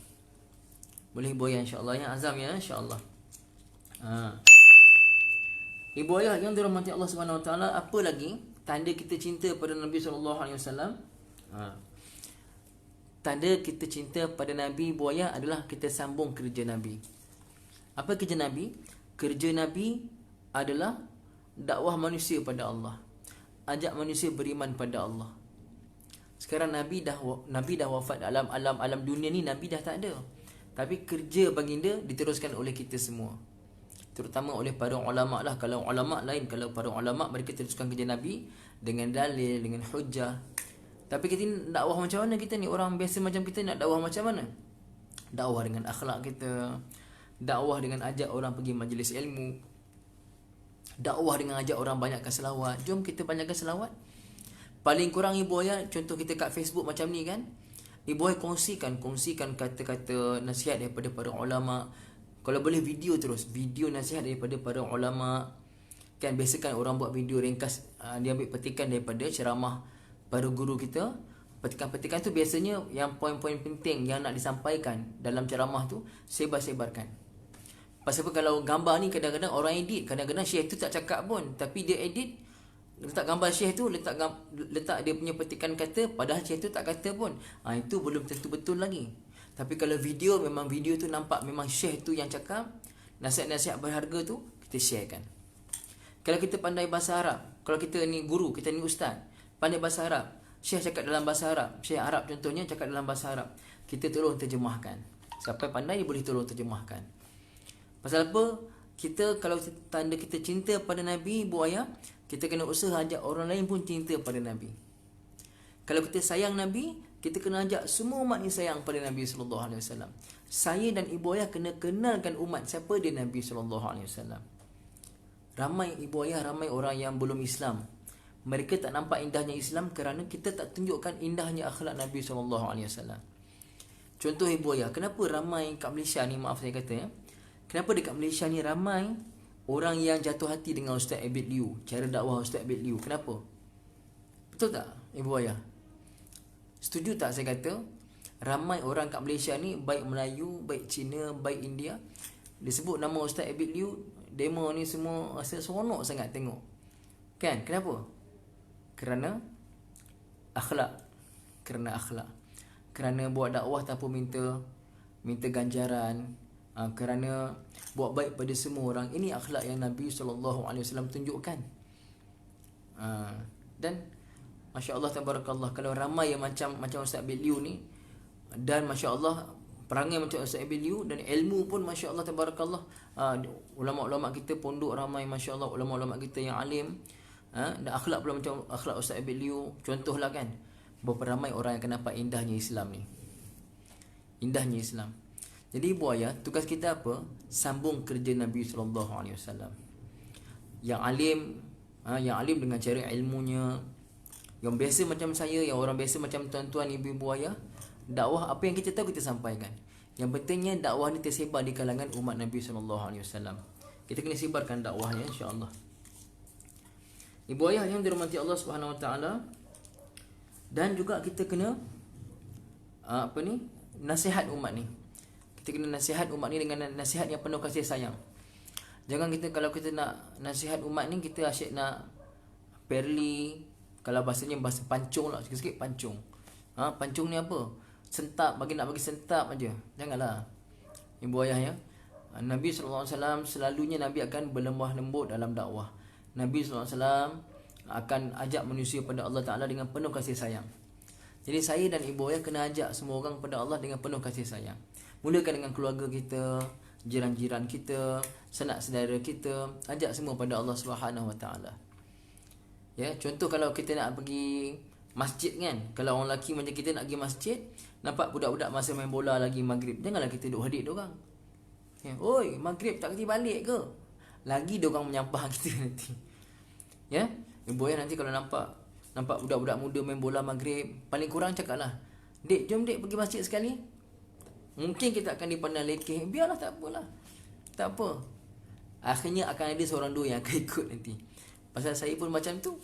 Boleh ibu ayah insya-Allah ya, azam ya insya-Allah. Ibu ayah yang dirahmati Allah Subhanahu Wa Taala, apa lagi tanda kita cinta pada Nabi sallallahu alaihi wasallam? Tanda kita cinta pada Nabi, ibu ayah, adalah kita sambung kerja Nabi. Apa kerja Nabi? Kerja Nabi adalah dakwah manusia pada Allah. Ajak manusia beriman pada Allah. Sekarang Nabi dah wafat, alam dunia ni Nabi dah tak ada. Tapi kerja baginda diteruskan oleh kita semua. Terutama oleh para ulama lah. Kalau ulama lain, kalau para ulama mereka teruskan kerja Nabi dengan dalil, dengan hujah. Tapi kita ni dakwah macam mana? Kita ni orang biasa macam kita nak dakwah macam mana? Dakwah dengan akhlak kita, dakwah dengan ajak orang pergi majlis ilmu, dakwah dengan ajak orang banyakkan selawat. Jom kita banyakkan selawat. Paling kurang ibu ayah, contoh kita kat Facebook macam ni kan, ibu ayah kongsikan kata-kata nasihat daripada para ulama. Kalau boleh video terus, video nasihat daripada para ulama. Kan biasa kan orang buat video ringkas, dia ambil petikan daripada ceramah para guru kita. Petikan-petikan tu biasanya yang poin-poin penting yang nak disampaikan dalam ceramah tu sebar-sebarkan. Pasal apa, kalau gambar ni kadang-kadang orang edit, kadang-kadang syekh tu tak cakap pun, tapi dia edit, letak gambar syekh tu, letak dia punya petikan kata, padahal syekh tu tak kata pun. Itu belum tentu betul lagi. Tapi kalau video, memang video tu nampak memang syekh tu yang cakap, nasihat-nasihat berharga tu kita sharekan. Kalau kita pandai bahasa Arab, kalau kita ni guru, kita ni ustaz, pandai bahasa Arab, syekh cakap dalam bahasa Arab, syekh Arab contohnya cakap dalam bahasa Arab, kita tolong terjemahkan. Siapa pandai dia boleh tolong terjemahkan. Pasal apa? Kita kalau tanda kita cinta pada Nabi, ibu ayah, kita kena usaha ajak orang lain pun cinta pada Nabi. Kalau kita sayang Nabi, kita kena ajak semua umat ni sayang pada Nabi sallallahu alaihi wasallam. Saya dan ibu ayah kena kenalkan umat siapa dia Nabi sallallahu alaihi wasallam. Ramai ibu ayah, ramai orang yang belum Islam. Mereka tak nampak indahnya Islam kerana kita tak tunjukkan indahnya akhlak Nabi sallallahu alaihi wasallam. Contoh ibu ayah, kenapa ramai kat Malaysia ni, maaf saya kata ya, kenapa dekat Malaysia ni ramai orang yang jatuh hati dengan Ustaz Abid Liu, cara dakwah Ustaz Abid Liu? Kenapa? Betul tak ibu ayah? Setuju tak saya kata ramai orang kat Malaysia ni, baik Melayu, baik Cina, baik India, disebut nama Ustaz Abid Liu, demo ni semua rasa seronok sangat tengok. Kan? Kenapa? Kerana akhlak. Kerana buat dakwah tanpa minta ganjaran. Kerana buat baik pada semua orang. Ini akhlak yang Nabi SAW tunjukkan. Dan Masya Allah tabarakallah, kalau ramai yang macam Ustaz Abid Liu ni, dan Masya Allah perangai macam Ustaz Abid Liu, dan ilmu pun Masya Allah tabarakallah, ulama-ulama kita pondok ramai Masya Allah, ulama-ulama kita yang alim, dan akhlak pula macam akhlak Ustaz Abid Liu. Contohlah kan, berapa ramai orang yang akan nampak indahnya Islam ni. Indahnya Islam. Jadi ibu ayah, tugas kita apa? Sambung kerja Nabi SAW. Yang alim dengan cara ilmunya. Yang biasa macam saya, yang orang biasa macam tuan-tuan, ibu-ibu ayah, dakwah apa yang kita tahu kita sampaikan. Yang pentingnya dakwah ni tersebar di kalangan umat Nabi SAW. Kita kena sebarkan dakwahnya insya-Allah. Ibu ayah yang dirahmati Allah Subhanahu Wa Taala, dan juga kita kena nasihat umat ni. Kita kena nasihat umat ni dengan nasihat yang penuh kasih sayang. Jangan kita, kalau kita nak nasihat umat ni, kita asyik nak perli, kalau bahasanya bahasa pancung lah, sikit-sikit pancung. Pancung ni apa? Sentap, nak bagi sentap aja. Janganlah ibu ayah ya. Nabi SAW selalunya Nabi akan berlemah lembut dalam dakwah. Nabi SAW akan ajak manusia pada Allah Ta'ala dengan penuh kasih sayang. Jadi saya dan ibu ayah kena ajak semua orang pada Allah dengan penuh kasih sayang. Mulakan dengan keluarga kita, jiran-jiran kita, sanak saudara kita, ajak semua pada Allah Subhanahu Wa Taala. Ya, contoh kalau kita nak pergi masjid kan, kalau orang lelaki macam kita nak pergi masjid, nampak budak-budak masa main bola lagi maghrib, janganlah kita duk hadik diorang. Ya, oi, maghrib tak kerti balik ke? Lagi diorang menyampah kita nanti. Ya, ibu ayah nanti kalau nampak budak-budak muda main bola maghrib, paling kurang cakaplah, "Dek, jom dek pergi masjid sekali." Mungkin kita akan dipandang lekeh, biarlah, tak apalah. Tak apa. Akhirnya akan ada seorang dua yang akan ikut nanti. Pasal saya pun macam tu.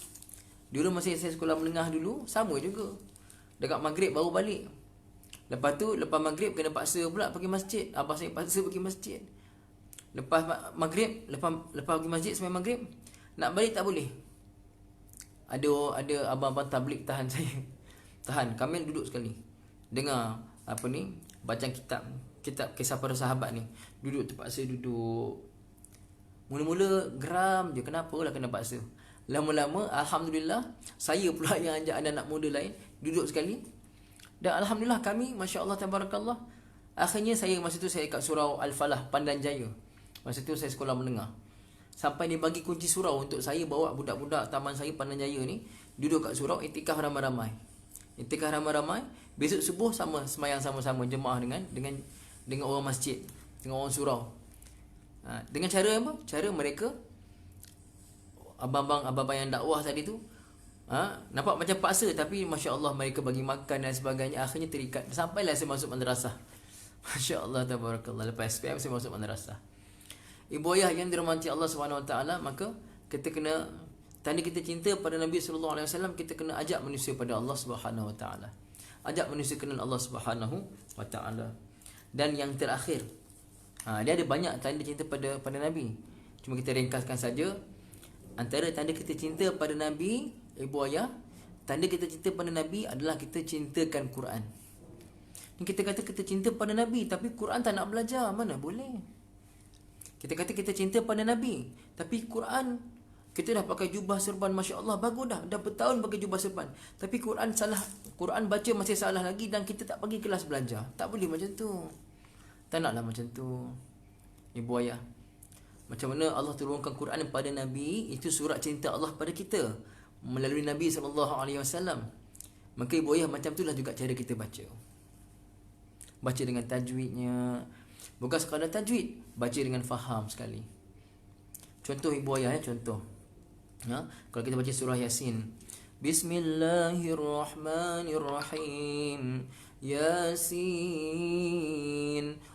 Dulu masa saya sekolah menengah dulu, sama juga. Dekat maghrib baru balik. Lepas tu, lepas maghrib kena paksa pula pergi masjid. Abah saya paksa pergi masjid. Lepas maghrib, lepas pergi masjid sampai maghrib, nak balik tak boleh. Ada abang-abang tabligh tahan saya. Tahan, kami duduk sekali. Dengar apa ni, baca kitab kisah para sahabat ni. Duduk terpaksa duduk. Mula-mula geram je, kenapa lah kena paksa. Lama-lama alhamdulillah saya pula yang ajak anak-anak muda lain duduk sekali. Dan alhamdulillah kami, masya-Allah tabarakallah, akhirnya saya masa tu saya kat surau Al-Falah Pandan Jaya. Masa tu saya sekolah menengah. Sampai dia bagi kunci surau untuk saya bawa budak-budak taman saya Pandan Jaya ni duduk kat surau, iktikaf ramai-ramai. Iktikaf ramai-ramai, besok subuh sama semayang sama-sama jemaah dengan orang masjid, dengan orang surau. Dengan cara apa? Cara mereka abang-abang yang dakwah tadi tu, nampak macam paksa, tapi masya-Allah mereka bagi makan dan sebagainya. Akhirnya terikat. Sampailah saya masuk madrasah. Masya-Allah tabarakallah. Lepas SPM saya masuk madrasah. Ibu ayah yang dirahmati Allah Subhanahu Wa Taala, maka kita kena, tanda kita cinta pada Nabi sallallahu alaihi wasallam, kita kena ajak manusia pada Allah Subhanahu Wa Taala. Ajak manusia kenal Allah Subhanahu Wa Taala. Dan yang terakhir, dia ada banyak tanda cinta pada Nabi. Cuma kita ringkaskan saja. Antara tanda kita cinta pada Nabi, ibu ayah, tanda kita cinta pada Nabi adalah kita cintakan Quran. Ni kita kata kita cinta pada Nabi, tapi Quran tak nak belajar, mana boleh. Kita kata kita cinta pada Nabi, tapi Quran, kita dah pakai jubah serban, masya-Allah, bagus dah bertahun pakai jubah serban, tapi Quran salah, Quran baca masih salah lagi, dan kita tak pergi kelas belajar. Tak boleh macam tu. Tak naklah macam tu, ibu ayah. Macam mana Allah turunkan Quran pada Nabi, itu surat cinta Allah pada kita melalui Nabi SAW. Maka ibu ayah, macam itulah juga cara kita baca. Baca dengan tajwidnya. Bukan sekadar tajwid, baca dengan faham sekali. Contoh ibu ayah, contoh. Kalau kita baca surah Yasin, Bismillahirrahmanirrahim. Yasin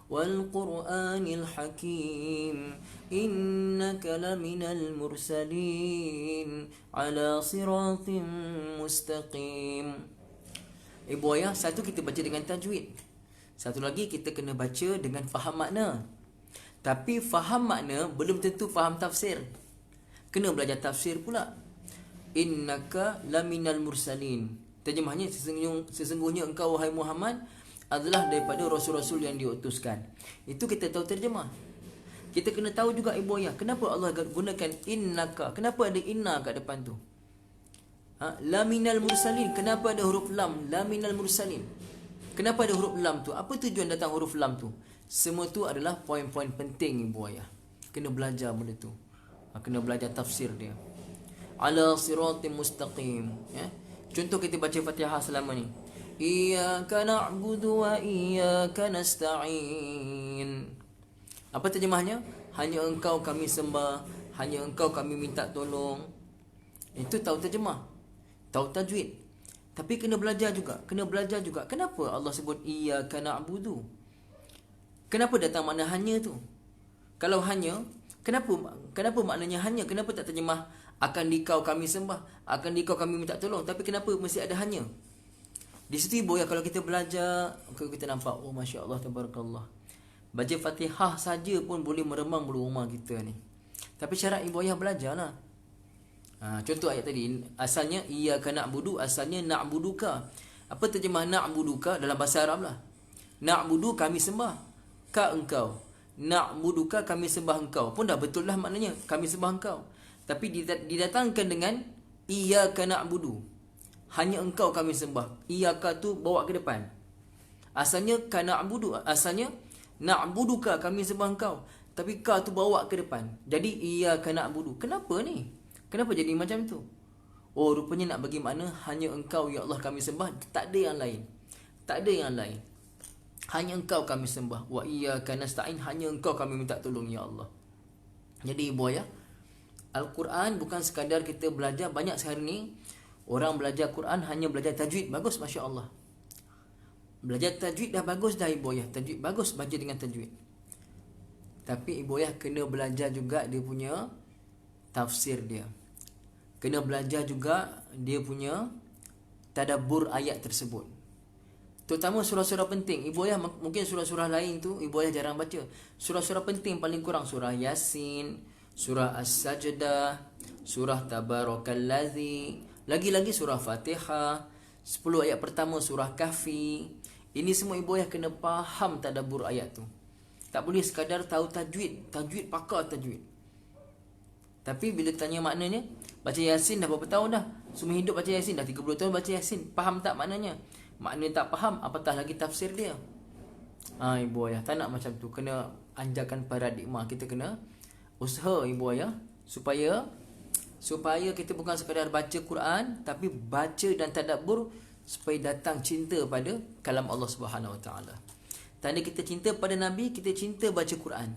wal Qur'anil Hakim. Innaka laminal mursalin ala siratim mustaqim. Ibu ayah, satu kita baca dengan tajwid, satu lagi kita kena baca dengan faham makna. Tapi faham makna belum tentu faham tafsir. Kena belajar tafsir pula. Innaka laminal mursalin. Terjemahnya, sesungguhnya engkau wahai Muhammad adalah daripada rasul-rasul yang diutuskan. Itu kita tahu terjemah. Kita kena tahu juga ibu ayah, kenapa Allah gunakan innaka? Kenapa ada inna kat depan tu? Laminal mursalin, kenapa ada huruf lam? Laminal mursalin, kenapa ada huruf lam tu? Apa tujuan datang huruf lam tu? Semua tu adalah poin-poin penting ibu ayah. Kena belajar benda tu. Kena belajar tafsir dia. Ala siratim mustaqim. Contoh kita baca Fatihah selama ni. Iyyaka na'budu wa iyyaka nasta'in. Apa terjemahnya? Hanya engkau kami sembah, hanya engkau kami minta tolong. Itu tahu terjemah, tahu tajwid. Tapi kena belajar juga, Kenapa Allah sebut iyyaka na'budu? Kenapa datang makna hanya tu? Kalau hanya, kenapa maknanya hanya? Kenapa tak terjemah akan dikau kami sembah, akan dikau kami minta tolong? Tapi kenapa mesti ada hanya? Di situ ibu ya, kalau kita belajar, kita nampak, oh masya-Allah tabarakallah. Baca Fatihah saja pun boleh meremang bulu rumah kita ni. Tapi syarat ibu ayah belajarlah. Contoh ayat tadi, asalnya iyyaka na'budu, asalnya na'buduka. Apa terjemah na'buduka dalam bahasa Arab lah? Na'budu, kami sembah. Ka engkau. Na'buduka, kami sembah engkau. Pun dah betul lah maknanya, kami sembah engkau. Tapi didatangkan dengan iyyaka na'budu, hanya engkau kami sembah. Iyyaka tu bawa ke depan. Asalnya ka na'budu, asalnya na'buduka, kami sembah engkau. Tapi ka tu bawa ke depan. Jadi iyyaka na'budu. Kenapa ni? Kenapa jadi macam tu? Oh, rupanya nak bagi makna hanya engkau ya Allah kami sembah, tak ada yang lain. Tak ada yang lain. Hanya engkau kami sembah. Wa iyyaka nasta'in, hanya engkau kami minta tolong ya Allah. Jadi ibu ayah, Al-Quran bukan sekadar kita belajar. Banyak sehari ni orang belajar Quran hanya belajar tajwid, bagus masya-Allah. Belajar tajwid dah bagus dah ibu ayah. Tajwid bagus, baca dengan tajwid. Tapi ibu ayah kena belajar juga dia punya tafsir dia. Kena belajar juga dia punya tadabbur ayat tersebut. Terutama surah-surah penting. Ibu ayah mungkin surah-surah lain tu ibu ayah jarang baca. Surah-surah penting paling kurang surah Yasin, surah As-Sajdah, surah Tabarakallazi, lagi-lagi surah Fatihah, 10 ayat pertama surah Kahfi. Ini semua ibu ayah kena faham tadabbur ayat tu. Tak boleh sekadar tahu tajwid. Tajwid pakar tajwid. Tapi bila tanya maknanya, baca Yasin dah berapa tahun dah? Semua hidup baca Yasin, dah 30 tahun baca Yasin. Faham tak maknanya? Maknanya tak faham, apatah lagi tafsir dia. Ibu ayah tak nak macam tu. Kena anjakan paradigma. Kita kena usaha ibu ayah supaya kita bukan sekadar baca Quran, tapi baca dan tadabbur supaya datang cinta pada kalam Allah Subhanahu Wa Taala. Tanda kita cinta pada Nabi, kita cinta baca Quran.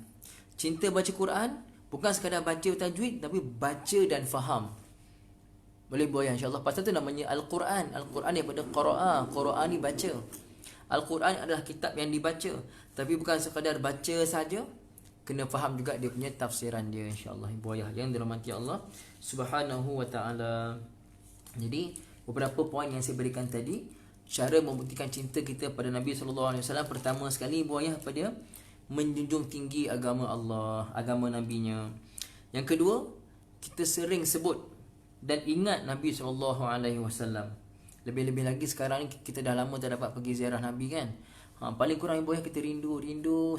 Cinta baca Quran bukan sekadar baca tajwid, tapi baca dan faham. Boleh buat insya-Allah. Pasal tu namanya Al-Quran. Al-Quran daripada Qara'a ni baca. Al-Quran adalah kitab yang dibaca, tapi bukan sekadar baca saja, kena faham juga dia punya tafsiran dia insya-Allah ibu ayah yang dirahmati Allah Subhanahu Wa Taala. Jadi beberapa poin yang saya berikan tadi, cara membuktikan cinta kita pada Nabi sallallahu alaihi wasallam. Pertama sekali ibu ayah apa dia? Menjunjung tinggi agama Allah, agama nabinya. Yang kedua, kita sering sebut dan ingat Nabi sallallahu alaihi wasallam. Lebih-lebih lagi sekarang ni kita dah lama tak dapat pergi ziarah Nabi kan. Paling kurang ibu ayah kita rindu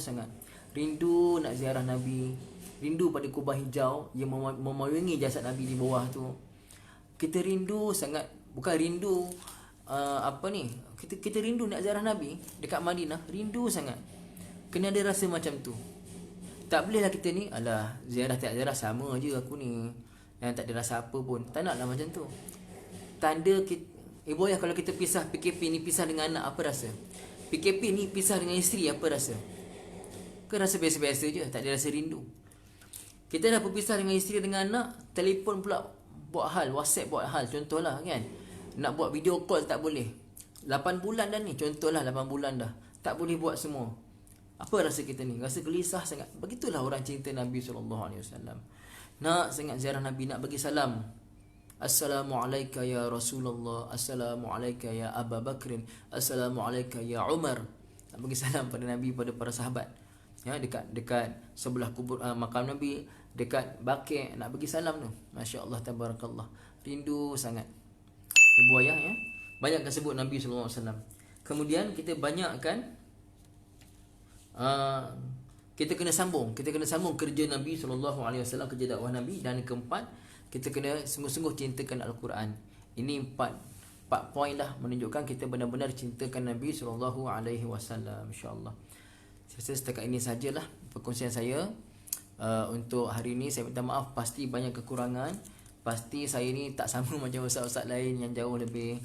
sangat. Rindu nak ziarah Nabi, rindu pada kubah hijau yang memayungi jasad Nabi di bawah tu. Kita rindu sangat, bukan rindu kita rindu nak ziarah Nabi dekat Madinah, rindu sangat. Kena ada rasa macam tu. Tak bolehlah kita ni, alah ziarah tak ziarah sama je aku ni, yang tak ada rasa apa pun. Tak naklah macam tu. Tanda kita, ibu ayah kalau kita pisah PKP ni, pisah dengan anak, apa rasa? PKP ni pisah dengan isteri, apa rasa? Ke rasa biasa-biasa je, tak ada rasa rindu. Kita dah berpisah dengan isteri, dengan anak, telefon pula buat hal, WhatsApp buat hal, contohlah kan. Nak buat video call tak boleh. 8 bulan dah ni, contohlah 8 bulan dah, tak boleh buat semua. Apa rasa kita ni? Rasa gelisah sangat. Begitulah orang cinta Nabi SAW. Nak sangat ziarah Nabi, nak bagi salam. Assalamualaikum ya Rasulullah, Assalamualaikum ya Abu Bakrin, Assalamualaikum ya Umar. Nak bagi salam pada Nabi, pada para sahabat. Ya, dekat sebelah kubur makam Nabi, dekat Baqi', nak bagi salam tu. Masya-Allah, tabarakallah. Rindu sangat. Ibu ayah ya, banyakkan sebut Nabi sallallahu alaihi wasallam. Kemudian kita banyakkan kita kena sambung kerja Nabi sallallahu alaihi wasallam, kerja dakwah Nabi. Dan keempat, kita kena sungguh-sungguh cintakan Al-Quran. Ini empat poin lah menunjukkan kita benar-benar cintakan Nabi sallallahu alaihi wasallam, insya-Allah. Saya rasa setakat ini sajalah perkongsian saya untuk hari ini. Saya minta maaf, pasti banyak kekurangan. Pasti saya ni tak sama macam ustaz-ustaz lain yang jauh lebih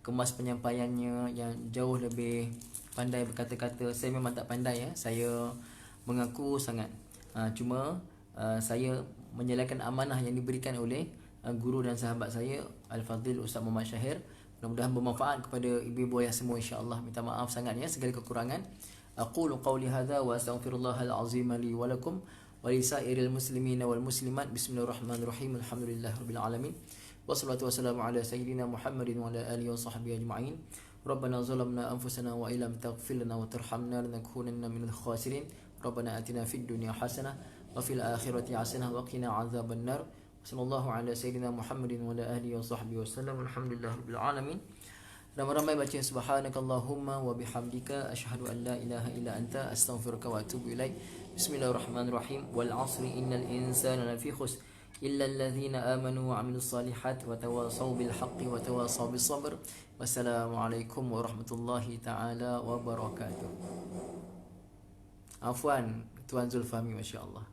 kemas penyampaiannya, yang jauh lebih pandai berkata-kata. Saya memang tak pandai ya. Saya mengaku sangat. Cuma saya menyelesaikan amanah yang diberikan oleh guru dan sahabat saya Al-Fadhil Ustaz Muhammad Syahir. Mudah-mudahan bermanfaat kepada ibu-ibu ayah semua, insya-Allah. Minta maaf sangat ya segala kekurangan. Aqulu qawli hadza wa astaghfirullahal azim li wa lakum wa lisairil muslimina wal muslimat. Bismillahirrahmanirrahim. Alhamdulillahirabbil alamin. Wassalatu wassalamu ala sayyidina Muhammadin wa ala alihi wa sahbihi ajma'in. Rabbana zalamna anfusana wa illam taghfir lana wa tarhamna lanakunanna minal khasirin. Rabbana atina fid dunya hasanah wa fil akhirati hasanah wa qina adzaban nar. Sallallahu ala sayyidina Muhammadin wa ala alihi wa sahbihi wasallam. Alhamdulillahirabbil alamin. Ramai-ramai baca subhanakallahumma wa bihamdika asyhadu an la ilaha illa anta astaghfiruka wa atubu ilaik. Bismillahirrahmanirrahim. Wal 'asri innal insana lafi khusr illa alladhina amanu wa 'amilus solihat wa tawasaw bil haqqi wa tawasaw bis sabr. Wassalamualaikum warahmatullahi taala wabarakatuh. Afwan Tuan Zulfahmi, masya-Allah.